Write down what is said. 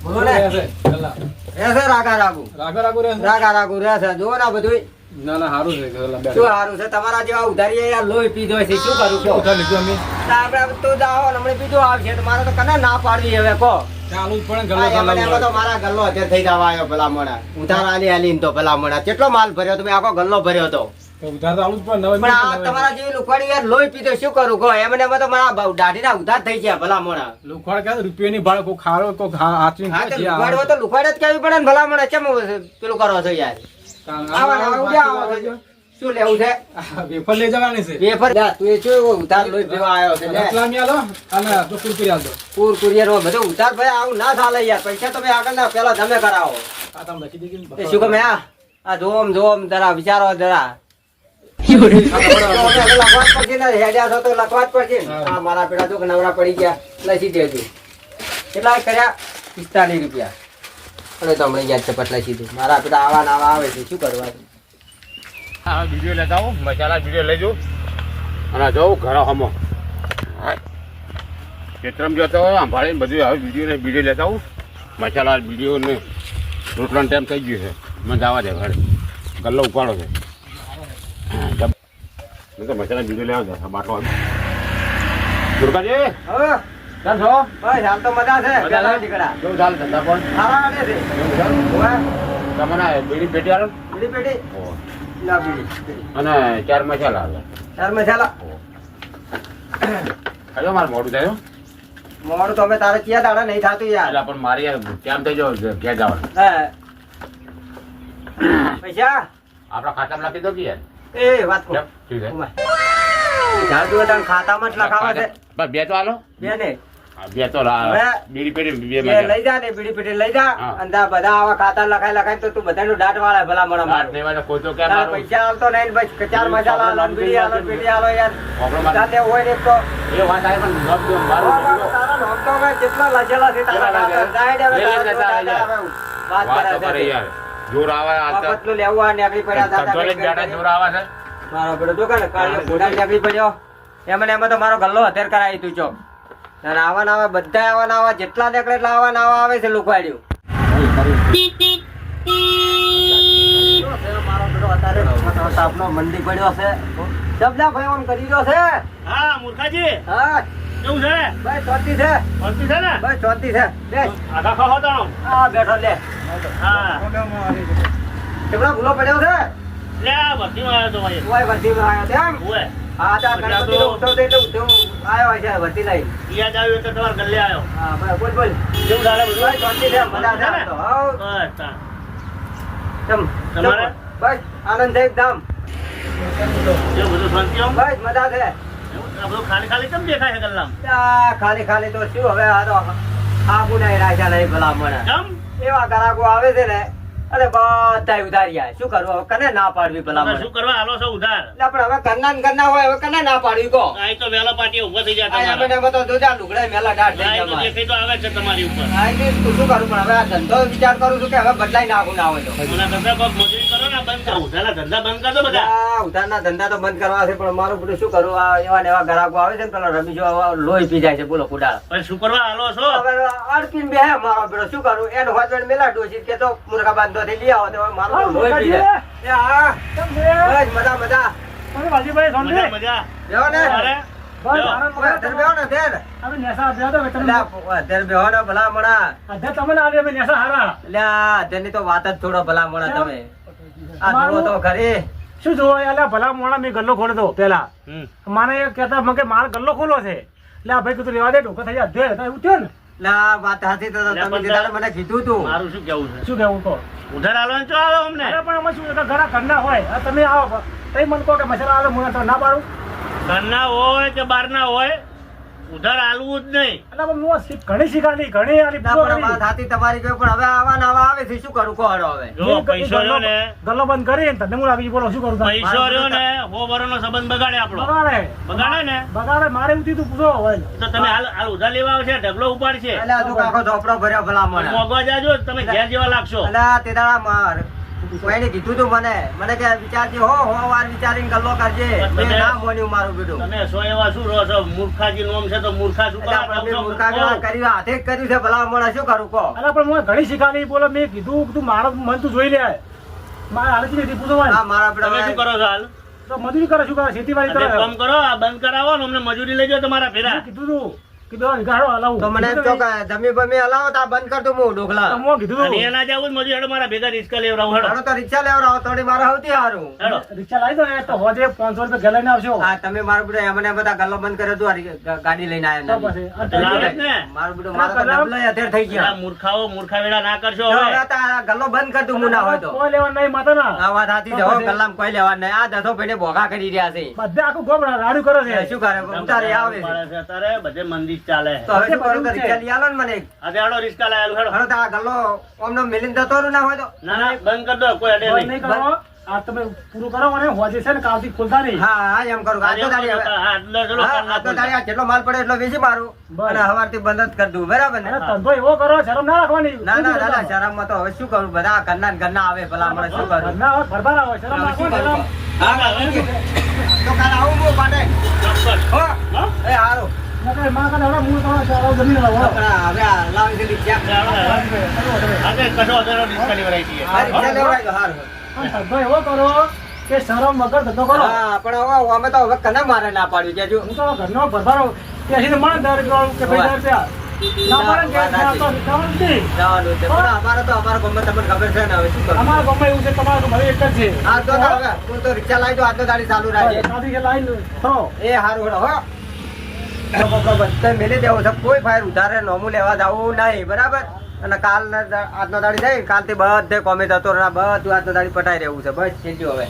બોલો ને રહેશે રાગા રહેશે જો ના બધું ના ના સારું છે ગલ્લા શું સારું છે તમારા જેવા ઉધારી યાર લોહી પીધો છે શું કરું છો ઉધાર લીધું અમે આપણે તો જાઓ હમણે બીજું આવશે તો મારે તો કને ના પાડવી હવે કો ચાલુ જ પડે ગલ્લા એમાં તો મારા ગલ્લો અત્યારે થઈ જવા આવ્યો ભલા મોડા ઉધાર આલી તો ભલા મોડા કેટલો માલ ભર્યો તમે આખો ગલ્લો ભર્યો તો ઉધાર તો આલુ જ પડે પણ આ તમારા જેવી લુખવાડી યાર લોહી પીધો શું કરું કહો એમને એમાં તો મારા દાઢીના ઉધાર થઈ ગયા ભલા મોડા લુખવાડ કે રૂપિયાની ભાડે કોઈ ખારો કોઈ હાચવી લુખવાડો તો લુખવાડ જ કેવી પડે ને ભલા મોડા કેમ પેલું કરો છો યાર શું લેવું છે વેફર લઈ જવાની છે વેફર તું એ શું ઉધાર લોહી પીવા આવ્યો છે રતલામી આલો અને તો કુરકુરી આલતો કુરિયર માં બધું ઉધાર ભાઈ આવું ના ચાલે યાર પૈસા તમે આગળ ના પેલા તમે કરાવો આ તમે લખી દેજો એ શું ગમે આ જોમ જરા વિચારો જરા લખવા પડશે ને હેડ્યા છો તો લખવા જ પડશે ને આ મારા પેલા તો નવરા પડી ગયા લસી દેજો કેટલા કર્યા 45 રૂપિયા અને તો હમણાં યાદ ચપટ લસી દઉં મારા પેલા આવા નાવા આવે છે શું કરવાનું હા વિડીયો લેતા આવું મસાલા વિડીયો લેજો અને જવું ઘર હમો ખેતરમ જતો હોય સંભાળીને બધું હવે વિડીયો લેતા આવું મસાલા વિડીયો ને રોટલાનો ટાઈમ થઈ ગયો છે મને જવા દે ઘરે ગલ્લો ઉપાડો છે તો મસાલા વિડીયો લેવા દે બાટલો દુર્ગાજી હવે ચાલ છો બસ હાલ તો મજા છે દીકરા કેવું ચાલે ધંધા પણ સારા આડે છે તમને બીડી પેટી આલો બીડી પેટી લા બીડી અને 4 મસાલા આલો ચાર મસાલા હજો મારે મોડું થયું મોડું તો અમે તારે ક્યાં દાડા નહીં થતું યાર એટલે પણ મારી કેમ થઈ જાવ ઘેર જવાનું હા પૈસા આપણા ખાતામાં લખી દો કે યાર એ વાત કો ઠીક છે જાદુ તન ખાતામાં જ લખાવા છે બસ બે તો આલો બે ને બે તો બીડી પેટી બે બે લઈ જા ને બીડી પેટી લઈ જા અને તાર બધા આવા ખાતા લખાય તો તું બધાનું દાટ વાળે ભલા મણા આઠ દેવાના કોઈ તો કેમ તારા પૈસા આલતો નહીં બસ 4 મસાલા આલો બીડી આલો પેટી આલો યાર જાતે હોય ને તો એ વાત આવે પણ નોટ દો મારું તારા નોટો માં જેટલા લાગેલા છે તારા સાઈડ હવે વાત કરે યાર જોર આવે આ તો પતલું લેવું આ નીકળી પડ્યા કંટ્રોલ બેટા જોર આવે છે મારો બેટો તો કાલે કાલે ઘોડા નીકળી પડ્યો એમાં તો મારો ગલ્લો હતેર કરાવી તું ચોક અને આવા નાવા બધા આવા નાવા જેટલા નીકળે એટલા આવા નાવા આવે છે લુકવાડ્યું મારો બેટો અત્યારે તાપનો મંડી પડ્યો છે જબલા ભાઈ આમ કરી રહ્યો છે હા મૂર્ખાજી હા કેવું છે ભાઈ ચોથી છે શાંતિ છે ને ભાઈ ચોથી છે બેસ આગા ખાઓ તો આ બેઠો લે હા કેટલા ભૂલો પડ્યો છે લે આ વર્તીમાં આવ્યો તો ભાઈ ઓય વર્તીમાં આવ્યો તેમ ઓય હા તા ગણપતિનો ઉત્સવ છે એટલે ઉત્સવ આવ્યો છે વર્તી લઈ યાદ આવ્યું એટલે તમારે ગલ્લે આવ્યો હા બરાબર બોલ બોલ કેવું ચાલે બધું ભાઈ ચોથી છે મજા છે આમ તો હાઉ બસ તા. તમ તમારે? બસ આનંદ છે એકદમ કેવું બધું શાંતિ આમ બસ મજા છે આ બધું ખાલી ખાલી કેમ દેખાય છે ગલ્લામાં આ ખાલી ખાલી તો શું હવે આ તો આબુ નહીં રાખ્યા નહીં ભલા મને કેમ એવા ગ્રાહકો આવે છે ને અરે બધા ઉધાર્યા શું કરવું હવે કને ના પાડવી ભલા તમે મને શું કરવા હાલો છો ઉધાર એટલે પણ હવે કરના ને કરના હોય હવે કને ના પાડવી કહો આ તો વેલા પાટી ઉભા થઈ જાય આ એમને તમારા એમાં તો જોજા લુગડા મેલા દાઢ થઈ આ તો ગયા દેખાય તો આવે છે તમારી ઉપર આ એટલે તું શું કરું પણ હવે આ ધંધો વિચાર કરું છું કે હવે બદલાઈ નાખું ના હોય તો મને ધંધા પગ મજૂરી કરો ને બંધ કરો ઉધારના ધંધા બંધ કરજો બધા આ ઉધારના ધંધા તો બંધ કરવા છે પણ મારું બધું શું કરું આ એવા ને એવા ગ્રાહકો આવે છે ને પેલા રમીજો લોહી પી જાય છે બોલો કુડાળ પણ શું કરવા હાલો છો હવે અડકીને બે મારો પેલો શું કરું એનો હોજવણ મેલા ડોસી કે તો મુર્ગા બાંધો થી લઈ આવો તો મારું તો લોહી પી જાય એ હા બસ મજા મજા મજા મજા બેહો ને અરે અત્યારે બેહો ને અત્યારે અત્યારે બેહો ને ભલા મણા અલ્યા અત્યારની તો વાત જ થોડો ભલા મણા તમે આ જુઓ તો ખરી શું જોવા યાર ભલા મોણા મેં ગલ્લો ખોલ્યો હતો પેલા મને એ કહેતા મને માર ગલ્લો ખોલો છે એટલે આ ભાઈ કીધું રેવા દે ઢોકો થઈ જાય અધ્યાય હતા એવું થયું ને લા વાત હાથી તો તમે કીધા મને કીધું તું મારું શું કેવું છે શું કેવું તો ઉધાર હાલવાનું ચો આવે અમને અરે પણ અમે શું છે કે ઘણા ઘરના હોય આ તમે આવો તઈ મને કહો કે મસાલા આલો હું તો ના પાડું ઘરના હોય કે બહારના હોય ઉધાર હાલવું જ નહીં એટલે પણ હું ઘણી શીખાડી ઘણી આલી ના પણ વાત હાથી તમારી ગઈ પણ હવે આવા નવા આવે છે શું કરું કોહડો હવે જો પૈસો રહ્યો ને ગલ્લો બંધ કરી ને તમે લાગી બોલો શું કરું પૈસો રહ્યો ને હો બરોનો સંબંધ બગાડે આપણો બગાડે બગાડે ને બગાડે મારે એવું થયું પૂછો હોય તો તમે હાલ ઉધાર લેવા આવશે ઢગલો ઉપાડશે એટલે હજુ આખો ઝોપડો ભર્યો ભલા મને મોગવા જાજો તમે ઘેર જેવા લાગશો એટલે તે દાડા કોઈને કીધું તું મને કે વિચારજે હો વાર વિચારીને ગલ્લો કરજે. મેં ના મોન્યું મારું બેટું. તમે સો એવા શું રહો છો? મૂર્ખાજી નોમ છે તો મૂર્ખા શું એટલે આપણે બી મૂર્ખામી કર્યું, હાથે જ કર્યું છે. ભલા મોણા શું કરું કહો? અલા પણ મને ઘણી શીખાડી બોલો મેં કીધું તું મારો મન તું જોઈ લે મારે હાલતી નથી પૂછો હા, મારા તમે શું બેટા કરો છો હાલ? તો મજૂરી કરે શું કરે ખેતીવાડી તમે કરે કામ કરો, આ બંધ કરાવો ને અમને મજૂરી લઈ જાઓ તમારા ફેરા. મેં કીધું તું કીધું ગાડો હલાવું તો મને એમ તો કે જમી બમી હલાવો તો આ બંધ કર દઉં હું ડોકલા. તો મેં કીધું અને તું એ ના જાવું મજૂરી હેડો મારા ભેગા રિસ્કા લેવડાવો હેડો. હાલો તો રિક્ષા લેવડાવો થોડી મારે સૌથી સારું. હેડો. રિક્ષા લાવી દો ને તો હોજે 500 રૂપિયા ગલાઈને આવશો હા, તમે મારું બેટું એમને બધા ગલ્લો બંધ કર્યો તું આ ગાડી લઈને તો આવ્યા પછી નથી. આ લાવે જ ને. મારું બેટું મારા તો ડબલા અત્યારે થઈ આ ગયા. મૂર્ખાઓ મૂર્ખા વેળા ના કરશો તો હવે. હવે તો આ ગલ્લો બંધ કર દઉં હું ના હોય તો. કોઈ લેવા નહીં માતાના આ વાત સાચી છે હો, ગલ્લામાં કોઈ લેવા નહીં. આ દસો ભાઈને ભોગા કરી રહ્યા છે. બધે આખું ગોમ રાડું કરે છે શું કરે ઉતારી આવે છે. પડે છે અત્યારે બધે મંદિર ચાલે. તો હવે શું કરું? તો રિક્ષા લઈ આલો ને મને એક. આજે હેડો રિસ્કા લાયેલું હેડો. હાલો તો આ ગલ્લો ઓમનો મેલીને જતો રહ્યું ના હોય તો. ના ના બંધ કરી દો, કોઈ અડે બંધ નહીં. નહીં કરો આ તમે પૂરું કરો અને હોજે છે ને કાલથી ખોલતા નહીં હા હા એમ કરું. આ તો તારી હવે. હા, એટલે ચલો હા, કાલ આ તો ના તારી આ જેટલો માલ પડે એટલો વેચી મારું બસ. અને હવારથી બંધ જ કરી દઉં. બરાબર ને? અને ધંધો એવો કરો શરમ ના રાખવાની ના ના દાદા શરમમાં તો હવે શું કરું? બધા ઘરના ને ઘરના આવે ભલા મને શું કરું? ઘરના હોય ફરફાર આવે શરમ હવે શું રાખો કરું? શરમ હા, હા, તો કાલે આવું હું પાટે. ચોક્કસ. હો. હા? એ હારું. નકર માં કાલે હવે હું તમારા ચારો જમીન લાવો હવે આ લાવી છે રિક્ષા. આજે કશો વધારે રિસ્કા લેવડાવી દઈએ. આ રિક્ષા લેવડાવી દો, હારું. પણ ધંધો એવો કરો કે શરમ વગર ધંધો કરો હા, પણ હવે અમે તો હવે કને મારે ના પાડ્યું કેજો. હું તો ઘરનો ફરફારો ત્યાંથી તો મળે દર કે ભાઈ દર ત્યાં ના મળે ને કે આ તો રિક્ષામાં નથી. જવાનું છે. પણ અમારે તો અમારા ગામમાં તમને ખબર છે ને હવે શું કરું? અમારા ગામમાં એવું છે તમારું તો ભાઈ એક જ છે હા, તો હવે હું તો રિક્ષા લાવી દઉં, આજનો દાડી ચાલુ રાખજે. ત્યાંથી કે લાઈન ફરો એ હારું હેડો, હો. બધા મેલી દેવો છે. કોઈ ફાયર ઉધારે નોમું લેવા જવું નહીં. બરાબર? અને કાલ આજનો દાડી જાય કાલથી બધે કોમે જતો રહે. બધું આજનો દાડી પટાઈ રહેવું છે. બસ છેલ્લું હવે.